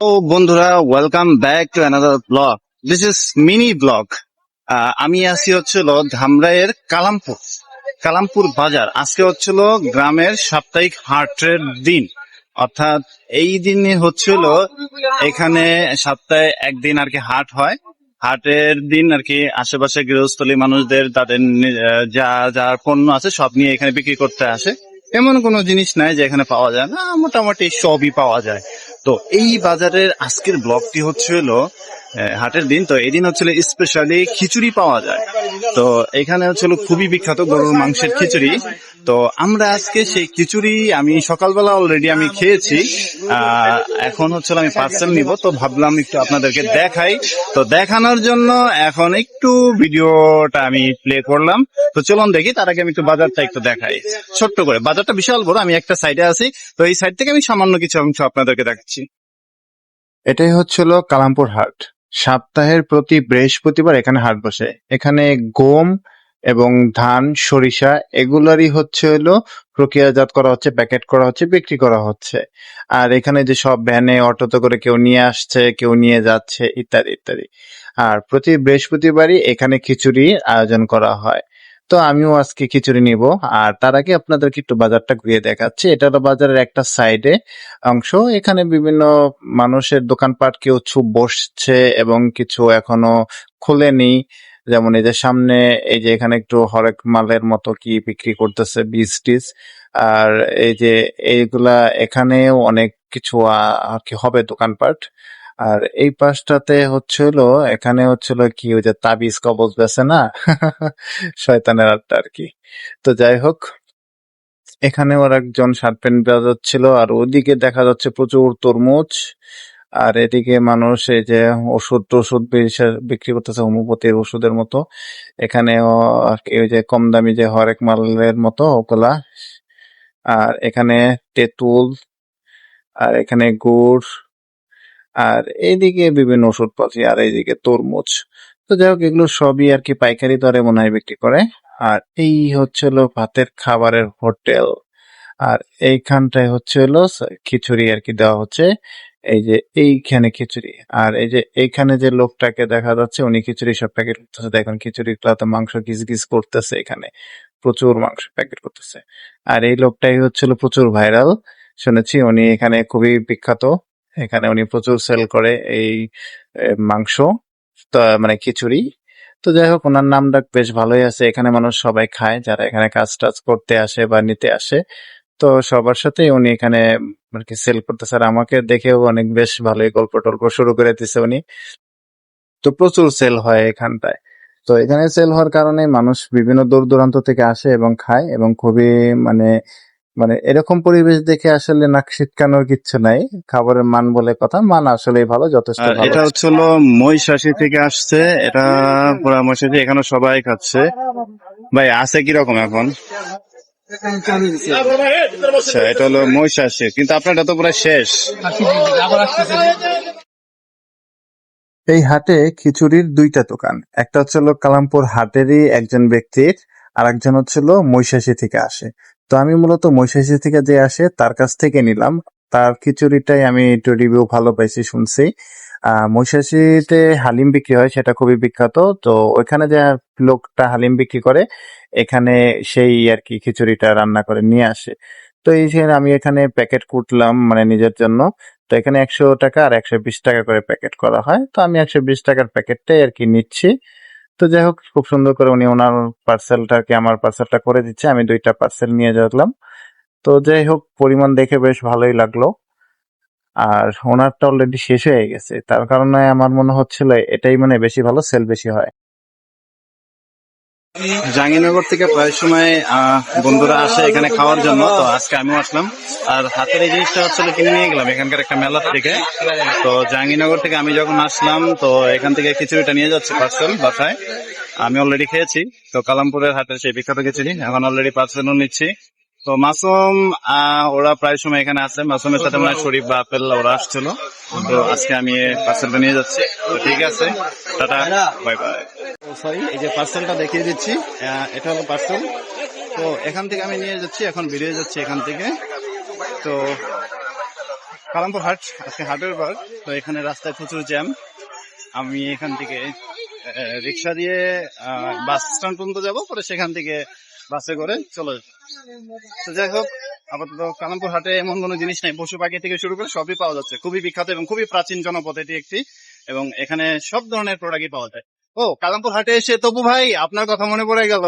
তো বন্ধুরা, welcome back to another blog. This is mini blog. আমি আছি হচ্ছিল ধামরাইয়ের কালামপুর বাজার। আজকে হচ্ছিল গ্রামের সাপ্তাহিক হাটের দিন, অর্থাৎ এই দিনে হচ্ছিল এখানে সপ্তাহে একদিন আর কি হাট হয়। হাটের দিন আর কি আশেপাশে গৃহস্থলী মানুষদের তাদের যা যা পণ্য আছে সব নিয়ে এখানে বিক্রি করতে আসে। এমন কোনো জিনিস নাই যে এখানে পাওয়া যায় না, মোটামুটি সবই পাওয়া যায়। তো এই বাজারের আজকের ব্লগটি হচ্ছিল হাটের দিন। তো এই দিন হচ্ছিল স্পেশালি খিচুড়ি পাওয়া যায়। তো এখানে হচ্ছিল খুবই বিখ্যাত গরুর মাংসের খিচুড়ি। তো আমরা আজকে সেই খিচুড়ি আমি সকালবেলা অলরেডি আমি খেয়েছি। এখন হচ্ছিল আমি পার্সেল নিব, তো ভাবলাম একটু আপনাদেরকে দেখাই। তো দেখানোর জন্য এখন একটু ভিডিওটা আমি প্লে করলাম। তো চলুন দেখি, তার আগে আমি একটু বাজারটা একটু দেখাই ছোট্ট করে। বাজারটা বিশাল বড়, আমি একটা সাইডে আছি। তো এই সাইড থেকে আমি সামান্য কিছু অংশ আপনাদেরকে দেখাচ্ছি। এটাই হচ্ছিল কালামপুর হাট। সপ্তাহের প্রতি বৃহস্পতিবার এখানে হাট বসে। এখানে গম এবং ধান, সরিষা এগুলারই হলো প্রক্রিয়াজাত করা হচ্ছে, প্যাকেট করা হচ্ছে, বিক্রি করা হচ্ছে। আর এখানে যে সব ভ্যানে অটোতে করে কেউ নিয়ে আসছে, কেউ নিয়ে যাচ্ছে, ইত্যাদি ইত্যাদি। আর প্রতি বৃহস্পতিবারই এখানে খিচুড়ি আয়োজন করা হয়। তো আমিও আজকে খিচুড়ি নিব। আর তার আগে আপনাদেরকে একটু বাজারটা ঘুরিয়ে দেখাচ্ছি। এটা হলো বাজারের একটা সাইডে অংশ। এখানে বিভিন্ন মানুষের দোকানপাট কিছু বসছে এবং কিছু এখনো খোলেনি। যেমন এই যে সামনে এই যে এখানে একটু হরেক মালের মতো কি বিক্রি করতেছে, বীজ টিজ। আর এই যে এইগুলা এখানেও অনেক কিছু আর কি হবে দোকানপাট। আর এই পাশটাতে এখানে কি ওই যে তাবিজ কবজ বেছে না শয়তানের আড্ডা আর কি। তো যাই হোক, এখানেও আর একজন শার্ট প্যান্ট বাজাচ্ছিল। আর ওদিকে দেখা যাচ্ছে প্রচুর তরমুজ। আর এদিকে মানুষ এই যে ওষুধ টষুধ বিক্রি করতেছে, হোমিওপ্যাথির ওষুধের মতো। এখানেও আর কি ওই যে কম দামি যে হরেক মালের মতো ওগুলা। আর এখানে তেঁতুল, আর এখানে গুড়, আর এইদিকে বিভিন্ন ওষুধপাতি, আর এইদিকে তরমুজ। তো যাই হোক, এগুলো সবই আর কি পাইকারি দরে মনে হয় বিক্রি করে। আর এই ভাতের খাবারের হোটেল। আর এইখানটায় খিচুড়ি আর কি দেওয়া হচ্ছে। এই যে এইখানে খিচুড়ি। আর এই যে এইখানে যে লোকটাকে দেখা যাচ্ছে উনি খিচুড়ি সব প্যাকেট করতেছে। দেখুন খিচুড়ি গুলাতে মাংস গিজ গিজ করতেছে, এখানে প্রচুর মাংস প্যাকেট করতেছে। আর এই লোকটাই প্রচুর ভাইরাল শুনেছি, উনি এখানে খুবই বিখ্যাত। এখানে উনি প্রচুর সেল করে এই মাংস, তো মানে খিচুড়ি। তো যাই হোক, ওনার নামটা বেশ ভালোই আছে। এখানে মানুষ সবাই খায় যারা এখানে কাজ টাজ করতে আসে বা নিতে আসে। তো সবার সাথেই উনি এখানে আর কি সেল করতেছে। আর আমাকে দেখেও অনেক বেশ ভালোই গল্প টল্প শুরু করে দিছে উনি। তো প্রচুর সেল হয় এখানটায়। তো এখানে সেল হওয়ার কারণে মানুষ বিভিন্ন দূর দূরান্ত থেকে আসে এবং খায়, এবং খুবই মানে মানে এরকম পরিবেশ দেখে আসলে নাক সিটকানোর কিচ্ছু নাই। খাবারের মান বলে কথা, মান আসলেই ভালো, যথেষ্ট আর ভালো। এটা হচ্ছিল মহিষাসী থেকে আসছে। এটা পুরা মহিষাসী, এখানে সবাই খাচ্ছে। ভাই আছে কিরকম এখন? আচ্ছা, এটা হলো মহিষাসী, কিন্তু আপনারটা তো পুরো শেষ। এই হাটে খিচুড়ির দুইটা দোকান। একটা কালামপুর হাটেরই একজন ব্যক্তির, আর একজন মহিষাসী থেকে আসে। তো আমি মূলত মহিষাসী থেকে যে আসে তার কাছ থেকে নিলাম। তার খিচুড়িটাই আমি একটু রিভিউ ভালো পাইছি, শুনছি। মহিষাসীতে হালিম বিক্রি হয়, সেটা খুবই বিখ্যাত। তো ওইখানে যে লোকটা হালিম বিক্রি করে, এখানে সেই আর কি খিচুড়িটা রান্না করে নিয়ে আসে। তো এই যে আমি এখানে প্যাকেট কুটলাম মানে নিজের জন্য। তো এখানে 100 টাকা আর 120 টাকা করে প্যাকেট করা হয়। তো আমি 120 টাকার প্যাকেটটাই আর কি নিচ্ছি। তো যাই হোক, খুব সুন্দর করে উনি ওনার পার্সেলটাকে আমার পার্সেলটা করে দিচ্ছে। আমি 2টা পার্সেল নিয়ে গেলাম। তো যাই হোক, পরিমাণ দেখে বেশ ভালোই লাগলো। আর ওনারটা অলরেডি শেষ হয়ে গেছে, তার কারণে আমার মনে হচ্ছিল এটাই মানে বেশি ভালো, সেল বেশি হয়। জাহাঙ্গীরনগর থেকে প্রায় সময় বন্ধুরা আসে এখানে খাওয়ার জন্য, তো আজকে আমিও আসলাম। আর হাতের এই জিনিসটা কিনে নিয়ে গেলাম এখানকার একটা মেলা থেকে। তো জাহাঙ্গীরনগর থেকে আমি যখন আসলাম, তো এখান থেকে খিচুড়িটা নিয়ে যাচ্ছি পার্সেল বাসায়। আমি অলরেডি খেয়েছি। তো কালামপুরের হাটের সেই বিখ্যাত খিচুড়ি এখন অলরেডি পার্সেলও নিচ্ছি। তো মাসুম ওরা প্রায় সময় এখানে আছে। মাসুমের সাথে মনে হয় শরীফ বা আপেল ওরা আসছিল। তো আজকে আমি পার্সেলটা নিয়ে যাচ্ছি। তো ঠিক আছে, টাটা, বাই বাই। সরি, এই যে পার্সেলটা দেখিয়ে দিচ্ছি, এটা হলো পার্সেল। তো এখান থেকে আমি নিয়ে যাচ্ছি, এখন বেরিয়ে যাচ্ছি এখান থেকে। তো কালামপুর হাট, আজকে হাটের বার। তো এখানে রাস্তায় প্রচুর জ্যাম। আমি এখান থেকে রিক্সা দিয়ে বাস স্ট্যান্ড পর্যন্ত যাবো, পরে সেখান থেকে বাসে করে চলে যাবো। তো যাই হোক, আপাতত কালামপুর হাটে এমন কোনো জিনিস নেই, পশু পাখি থেকে শুরু করে সবই পাওয়া যাচ্ছে। খুবই বিখ্যাত এবং খুবই প্রাচীন জনপদ এটি একটি, এবং এখানে সব ধরনের প্রোডাক্টই পাওয়া যায়। ও, কালামপুর হাটে এসে তপু ভাই আপনার কথা মনে পড়ে গেল।